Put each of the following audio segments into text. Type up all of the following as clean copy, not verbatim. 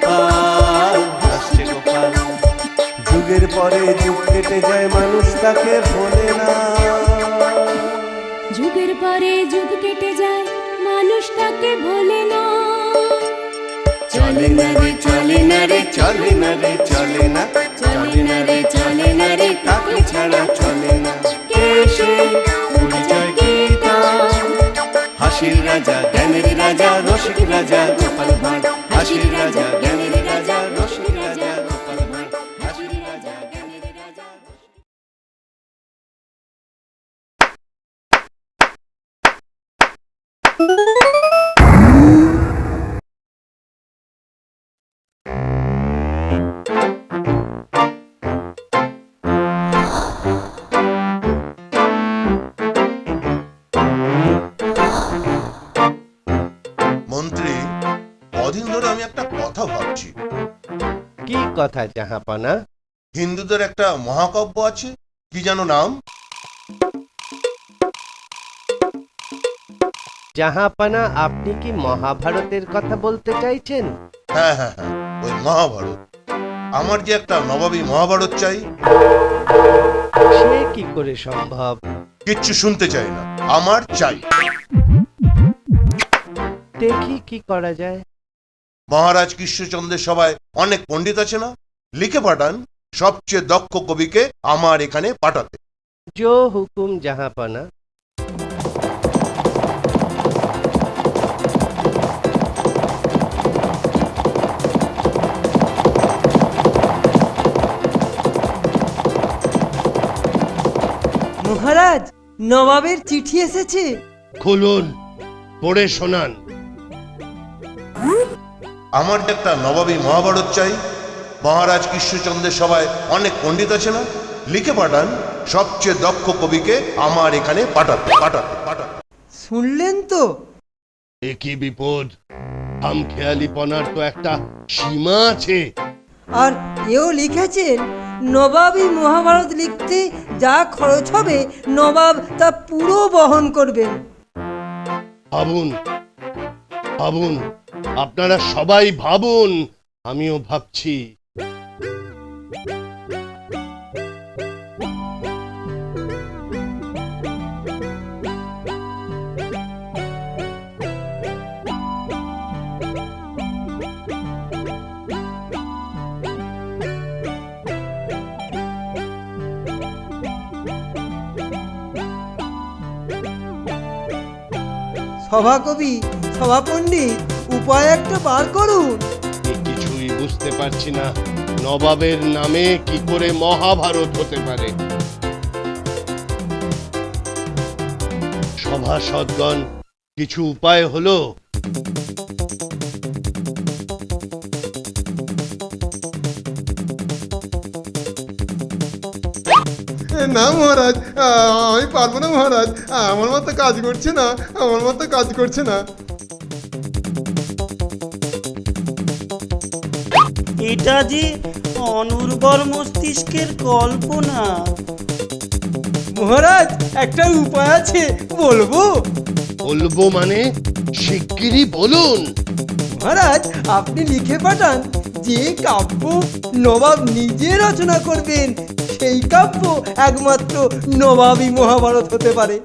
গোপাল, হাসছে গোপাল। যুগের পরে যুগ কেটে যায়, মানুষ তাকে ভোলে না। যুগের পরে যুগ কেটে যায়, মানুষ তাকে ভোলে না। চলে না রে, চলে না রে, চলে না রে, চলে না, চলে না রে, চলে না রে, তাকে ছাড়া চলে না। কে সে পরিচয় গীতা, হাসির রাজা, জ্ঞানের রাজা, রসিক রাজা গোপাল ভাঁড়। হাসির রাজা, জ্ঞানের রাজা, রসিক রাজা গোপাল ভাঁড়। হাসির রাজা, জ্ঞানের রাজা। মন্ত্রী, কদিন ধরে আমি একটা কথা ভাবছি। কি কথা জাহাপানা? হিন্দুদের একটা মহাকাব্য আছে, কি যেন নাম? জাহাপানা, আপনি কি মহাভারতের কথা বলতে চাইছেন? হ্যাঁ হ্যাঁ হ্যাঁ, ওই মহাভারত। আমার যে একটা নবাবী মহাভারত চাই। সে কি করে সম্ভব? কিচ্ছু শুনতে চাই না, আমার চাই। দেখি কি করা যায়। মহারাজ কৃষ্ণচন্দ্রের সভায় অনেক পণ্ডিত আছে না, লিখে পাঠান সবচেয়ে দক্ষ কবিকে আমার এখানে পাঠাতে। জো হুকুম জাহাপানা। মহারাজ, নবাবের চিঠি এসেছে। খুলুন, পড়ে শোনান। আমার যে একটা নবাবী মহাভারত চাই। মহারাজ কৃষ্ণচন্দ্রের সভায় অনেক পণ্ডিত আছে না, লিখে পাঠান সবচেয়ে দক্ষ কবিকে আমার এখানে পাঠাতে পাঠাতে পাঠাতে। শুনলেন তো? এ কি বিপদ! খামখেয়ালিপনার তো একটা সীমা আছে। আর এও লিখেছেন, নবাবী মহাভারত লিখতে যা খরচ হবে নবাব তা পুরো বহন করবেন। ভাবুন, ভাবুন, আপনারা সবাই ভাবুন, আমিও ভাবছি। সভাকবি, সভাপণ্ডিত, উপায় একটা বার করুন। কিছুই বুঝতে পারছি না, নবাবের নামে কি করে মহাভারত হতে পারে? সভাসদগণ, কিছু উপায় হলো? না মহারাজ, আমি পারবো না মহারাজ। আমার মতো কাজ করছে না, আমার মতো কাজ করছে না। এটা যে অনুর্বর মস্তিষ্কের কল্পনা। মহারাজ, একটা উপায় আছে, বলবো? বলবো মানে? শিগগিরই বলুন। মহারাজ, আপনি লিখে পাঠান যে কাব্য নবাব নিজে রচনা করবেন, সেই কাব্য একমাত্র নবাবী মহাভারত হতে পারে।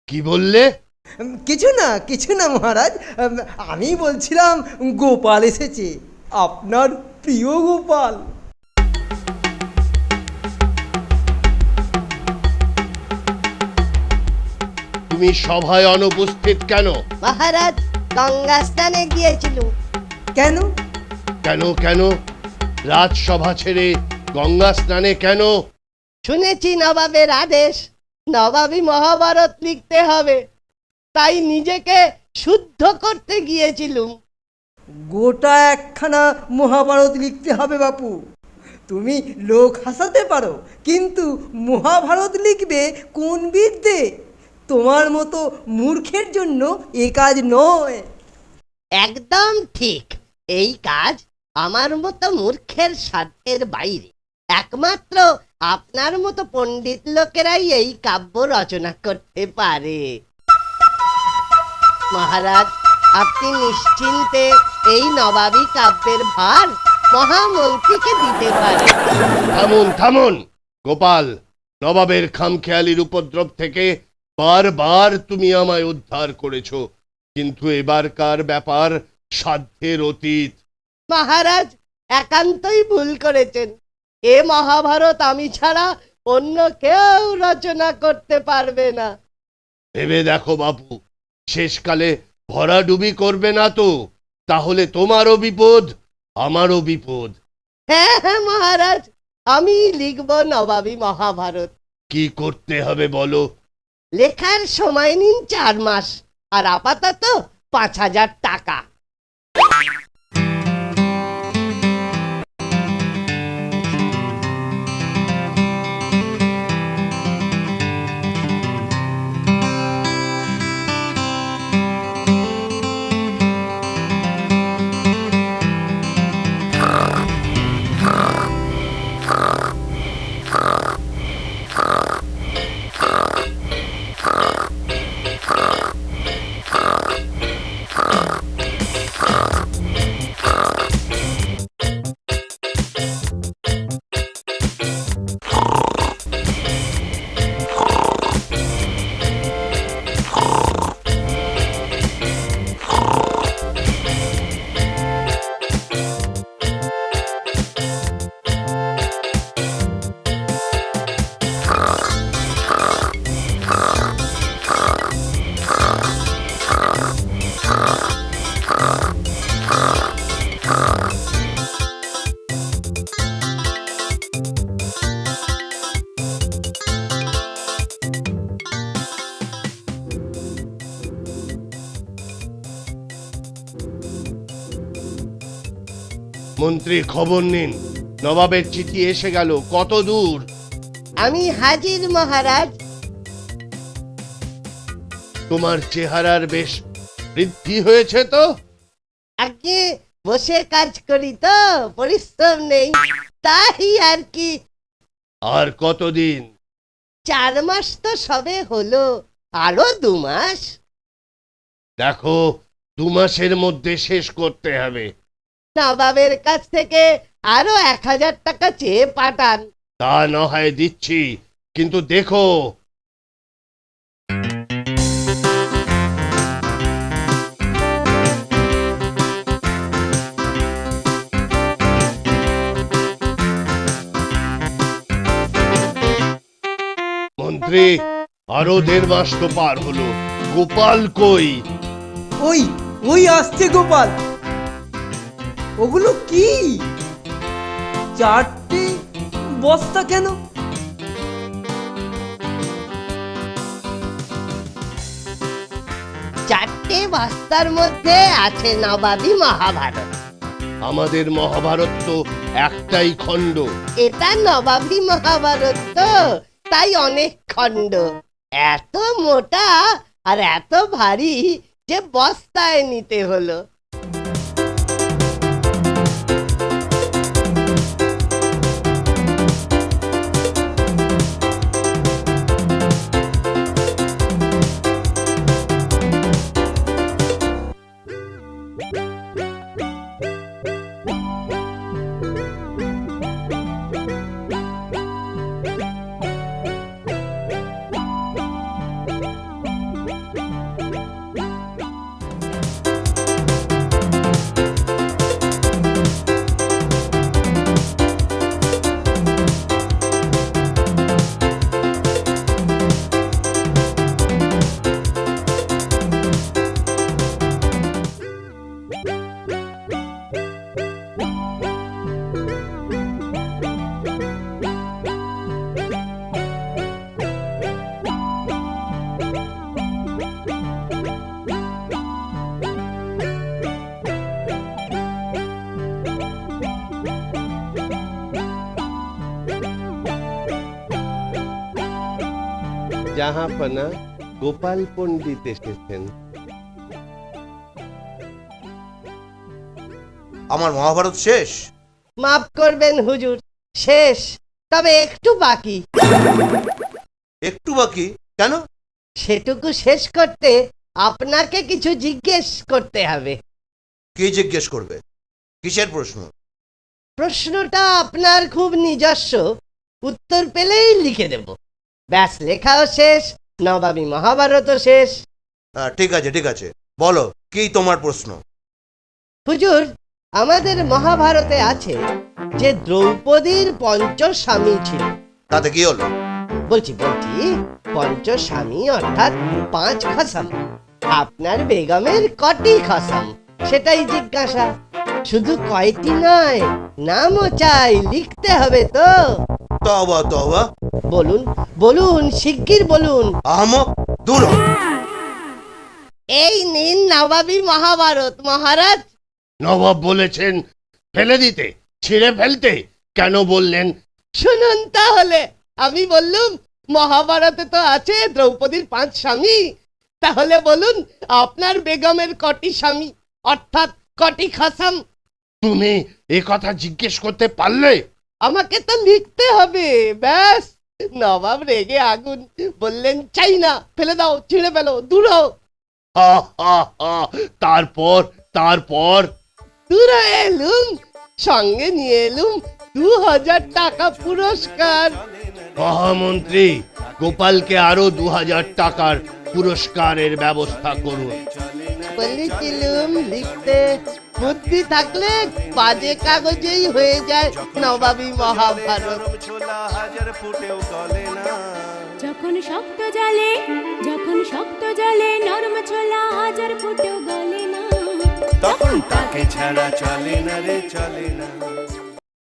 কি বললে? কিছু না মহারাজ, আমি বলছিলাম গোপাল এসেছে, আপনার প্রিয় গোপাল। তুমি সভায় অনুপস্থিত কেন? মহারাজ, গঙ্গা স্নানে গিয়েছিল। কেন? কেন কেন? রাজসভা ছেড়ে গঙ্গা স্নানে কেন? শুনেছি নবাবের আদেশ, নবাবী মহাভারত লিখতে হবে, তাই নিজেকে শুদ্ধ করতে গিয়েছিলুম। গোটা একখানা মহাভারত লিখতে হবে বাপু। তুমি লোক হাসাতে পারো, কিন্তু মহাভারত লিখবে কোন বিদ্যে? তোমার মতো মূর্খের জন্য এ কাজ নয়। একদম ঠিক, এই কাজ আমার মতো মূর্খের সাধ্যের বাইরে। একমাত্র আপনার মতো পণ্ডিত লোকেরাই এই কাব্য রচনা করতে পারে। মহারাজ, আপনি নিশ্চিন্তে এই নবাবী কাব্যের ভার মহামন্ত্রীকে দিতে পারেন। থামুন থামুন গোপাল, নবাবের খামখেয়ালির উপদ্রব থেকে বারবার তুমি আমায় উদ্ধার করেছো, কিন্তু এবারকার ব্যাপার সাধ্যের অতীত। মহারাজ একান্তই ভুল করেছেন। এ মহাভারত আমি ছাড়া অন্য কেউ রচনা করতে পারবে না। ভেবে দেখো বাবু, শেষকালে ভরাডুবি করবে না তো? তাহলে তোমারও বিপদ, আমারও বিপদ। হ্যাঁ হ্যাঁ মহারাজ, আমি লিখব নবাবী মহাভারত। কি করতে হবে বলো? লেখার সময় নিন 4 মাস, আর আপাতত 5,000 টাকা। মন্ত্রী, খবর নিন, নবাবের চিঠি এসে গেল। কত দূর? আমি হাজির মহারাজ। তোমার চেহারার বেশ বৃদ্ধি হয়েছে তো। আগে বসে কাজ করি তো, পরিশ্রম নেই, তাই আর কি। আর কতদিন? 4 মাস তো সবে হলো, আরো 2 মাস। দেখো, 2 মাসের মধ্যে শেষ করতে হবে। নবাবের কাছ থেকে আরো 1,000 টাকা চেয়ে পাঠান। তা না হয় দিচ্ছি, কিন্তু দেখো মন্ত্রী, আরো 1.5 মাস তো পার হলো, গোপাল কই? ওই ওই আসছে গোপাল। ওগুলো কি? 4টে বস্তা কেন? 4টে বস্তার মধ্যে আছে নবাবী মহাভারত। আমাদের মহাভারত তো একটাই খণ্ড। এটা নবাবী মহাভারত তো, তাই অনেক খণ্ড। এত মোটা আর এত ভারী যে বস্তায় নিতে হলো। জাহাপনা, গোপাল পণ্ডিত এসেছেন। আমার মহাভারত শেষ। মাফ করবেন হুজুর, শেষ তবে একটু বাকি। একটু বাকি কেন? সেটুকু শেষ করতে আপনাকে কিছু জিজ্ঞেস করতে হবে। কে জিজ্ঞেস করবে? কিসের প্রশ্ন? প্রশ্নটা আপনার খুব নিজস্ব, উত্তর পেলেই লিখে দেব। ব্যাস, লেখাও শেষ, নবাবী মহাভারতও শেষ। ঠিক আছে ঠিক আছে, বলো কি তোমার প্রশ্ন? হুজুর, আমাদের মহাভারতে আছে যে দ্রৌপদীর পঞ্চস্বামী ছিল। তাতে কি হলো? বলছি পঞ্চস্বামী অর্থাৎ 5 খসম। আপনার বেগমের কটি খসম সেটাই জিজ্ঞাসা। শুধু কয়টি নয়, নামও চাই, লিখতে হবে তো। তবা তবা, বলুন বলুন, শিগগির বলুন। আহমক, দূর হ। এই নিন নবাবী মহাভারত মহারাজ। নবাব বলেছেন ফেলে দিতে, ছিঁড়ে ফেলতে, কেন বললেন? শুনুন তাহলে, আমি বললুম মহাভারতে তো আছে দ্রৌপদীর 5 স্বামী। তাহলে বলুন আপনার বেগমের কটি স্বামী অর্থাৎ কটি খসম? তুমি এ কথা জিজ্ঞেস করতে পারলে? আমাকে তো লিখতে হবে। ব্যাস, নবাব রেগে আগুন, বললেন চাই না, ফেলে দাও, ছিঁড়ে ফেলো, দূর হও। হা, হা, হা। তারপর তারপর দূর হয়ে এলুম, সঙ্গে নিয়ে এলুম 2000 টাকা পুরস্কার। মহামন্ত্রী, গোপালকে আরো 2000 টাকার পুরস্কারের ব্যবস্থা করুন। বলেছিলুম লিখতে, বুদ্ধি থাকলে বাজে কাগজেই হয়ে যায় নবাবী মহাভারত। ছোলা হাজার ফুটেও গলে না। যখন শক্ত জলে নরম ছোলা হাজার ফুটেও গলে না, তখন তাকে ছাড়া চলে না রে, চলে না।